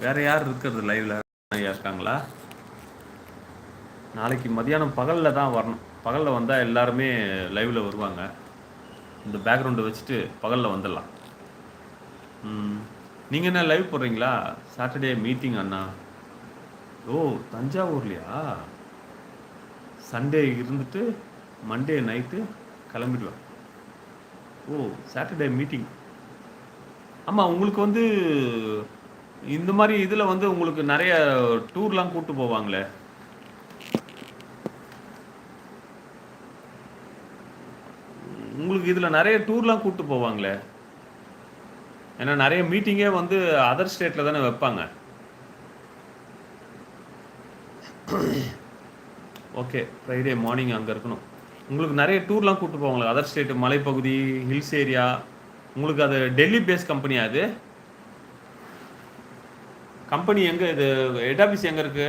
வேற யார் இருக்கிறது லைவ்ல? ஐயா இருக்காங்களா? நாளைக்கு மதியானம் பகலில் தான் வரணும். பகலில் வந்தால் எல்லாருமே லைவில் வருவாங்க. இந்த பேக்ரவுண்டை வச்சுட்டு பகலில் வந்துடலாம். நீங்கள் என்ன லைவ் போடுறீங்களா? சாட்டர்டே மீட்டிங் அண்ணா. ஓ, தஞ்சாவூர்லையா? சண்டே இருந்துட்டு மண்டே நைட்டு கிளம்பிடுவேன். ஓ, சாட்டர்டே மீட்டிங். ஆமாம், உங்களுக்கு வந்து இந்த மாதிரி இதில் வந்து உங்களுக்கு நிறைய டூர்லாம் கூப்பிட்டு போவாங்களே. உங்களுக்கு இதில் நிறைய டூர்லாம் கூப்பிட்டு போவாங்களே. ஏன்னா நிறைய மீட்டிங்கே வந்து அதர் ஸ்டேட்டில் தானே வைப்பாங்க. ஓகே, ஃப்ரைடே மார்னிங் அங்கே இருக்கணும். உங்களுக்கு நிறைய டூர்லாம் கூப்பிட்டு போவாங்களே, அதர் ஸ்டேட்டு, மலைப்பகுதி, ஹில்ஸ் ஏரியா. உங்களுக்கு அது டெல்லி பேஸ் கம்பெனியா? அது கம்பெனி எங்கே? இது ஹெட் ஆஃபீஸ் எங்கே இருக்குது?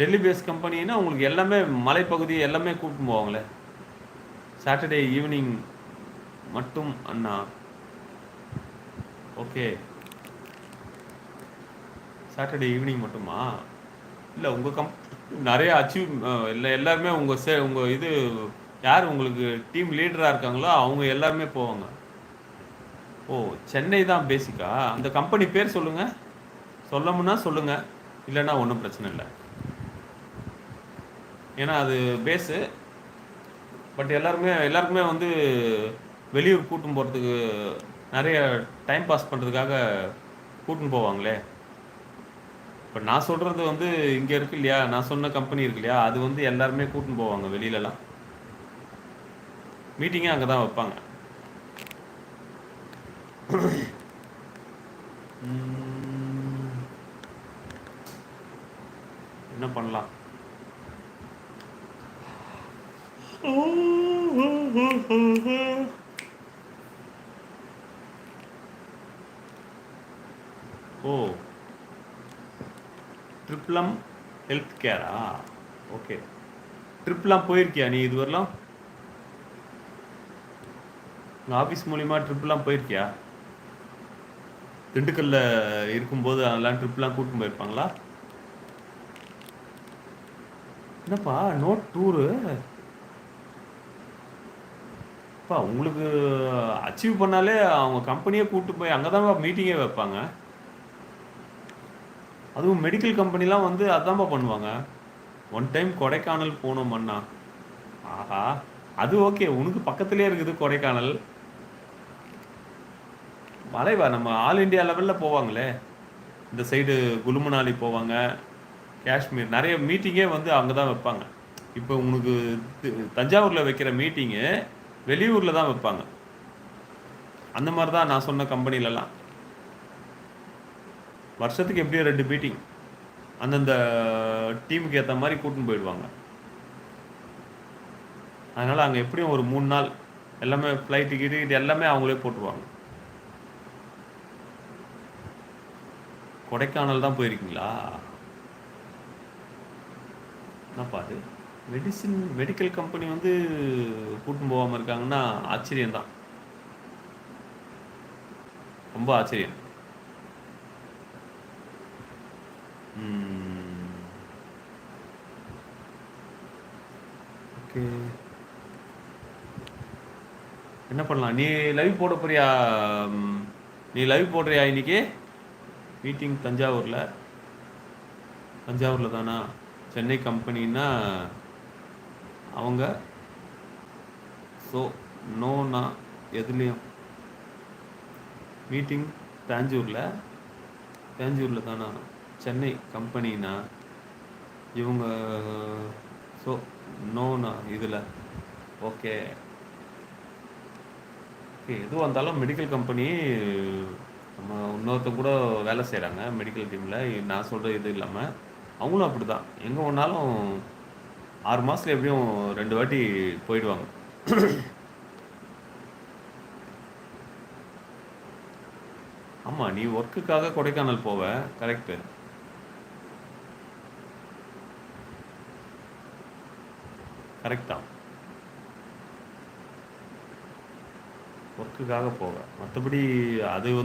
டெல்லி பேஸ் கம்பெனின்னா உங்களுக்கு எல்லாமே மலைப்பகுதி எல்லாமே கூப்பிட்டு போவாங்களே. சாட்டர்டே ஈவினிங் மட்டும் அண்ணா. ஓகே, சாட்டர்டே ஈவினிங் மட்டுமா? இல்லை, உங்கள் நிறைய அச்சீவ் இல்லை, எல்லாருமே உங்கள் இது யார் உங்களுக்கு டீம் லீடராக இருக்காங்களோ அவங்க எல்லாருமே போவாங்க. ஓ, சென்னை தான் பேசிக்கா? அந்த கம்பெனி பேர் சொல்லுங்கள். சொல்லமுன்னா சொல்லுங்கள், இல்லைன்னா ஒன்றும் பிரச்சனை இல்லை. ஏன்னா அது பேஸு. பட் எல்லாருக்குமே வந்து வெளியூர் கூட்டும் போகிறதுக்கு நிறைய டைம் பாஸ் பண்ணுறதுக்காக கூட்டின்னு போவாங்களே. இப்போ நான் சொல்கிறது வந்து இங்கே இருக்கு இல்லையா, நான் சொன்ன கம்பெனி இருக்கு இல்லையா, அது வந்து எல்லாருமே கூட்டின்னு போவாங்க வெளியிலலாம். மீட்டிங்கே அங்கே தான் வைப்பாங்க. என்ன பண்ணலாம்? ஓ, ட்ரிப்ளம் ஹெல்த் கேரா? ஓகே. ட்ரிப்லாம் போயிருக்கியா நீ இது வரலாம்? உங்கள் ஆஃபீஸ் மூலிமா ட்ரிப்லாம் போயிருக்கியா? திண்டுக்கல்ல இருக்கும்போது அதெல்லாம் ட்ரிப்லாம் கூட்டின்னு போயிருப்பாங்களா? என்னப்பா நோட் டூரு? அப்பா உங்களுக்கு அச்சீவ் பண்ணாலே அவங்க கம்பெனியே கூப்பிட்டு போய் அங்கே தான் மீட்டிங்கே வைப்பாங்க. அதுவும் மெடிக்கல் கம்பெனிலாம் வந்து அதான்ப்பா பண்ணுவாங்க. ஒன் டைம் கொடைக்கானல் போனோம் அண்ணா. ஆஹா, அது ஓகே, உனக்கு பக்கத்துலேயே இருக்குது கொடைக்கானல். மலைவா, நம்ம ஆல் இண்டியா லெவலில் போவாங்களே. இந்த சைடு குலுமனாலி போவாங்க, காஷ்மீர். நிறைய மீட்டிங்கே வந்து அங்கே தான் வைப்பாங்க. இப்போ உனக்கு தஞ்சாவூரில் வைக்கிற மீட்டிங்கு வெளியூரில் தான் வைப்பாங்க. அந்த மாதிரி தான் நான் சொன்ன கம்பெனிலலாம் வருஷத்துக்கு எப்படியும் 2 மீட்டிங் அந்தந்த டீமுக்கு ஏற்ற மாதிரி கூட்டின்னு போயிடுவாங்க. அதனால் அங்கே எப்படியும் ஒரு 3 நாள் எல்லாமே ஃப்ளைட் டிக்கெட் எல்லாமே அவங்களே போட்டுருவாங்க. கொடைக்கானல் தான் போயிருக்கீங்களா? என்னப்பா அது மெடிக்கல் கம்பெனி வந்து கூட்டின்னு போகாமல் இருக்காங்கன்னா ஆச்சரியம்தான், ரொம்ப ஆச்சரியம். ஓகே, என்ன பண்ணலாம்? நீ லைவ் போட போறியா? நீ லைவ் போடுறியா இன்னைக்கு? மீட்டிங் தஞ்சாவூரில் தானா? சென்னை கம்பெனின்னா அவங்க ஸோ நோனா எதுலேயும். மீட்டிங் தேஞ்சூரில் தானா? சென்னை கம்பெனினா இவங்க ஸோ நோனா இதில். ஓகே ஓகே, எதுவும் வந்தாலும் மெடிக்கல் கம்பெனி நம்ம இன்னொருத்த கூட வேலை செய்கிறாங்க மெடிக்கல் டீமில். நான் சொல்கிற இது இல்லாமல் அவங்களும் அப்படி தான். எங்கே ஒன்றாலும் 6 மாதத்துல எப்படியும் 2 வாட்டி போயிடுவாங்க. ஆமாம், நீ ஒர்க்குக்காக கொடைக்கானல் போவ, கரெக்டு. கரெக்ட் தான், ஒர்க்குக்காக போவேன். மற்றபடி அது வந்து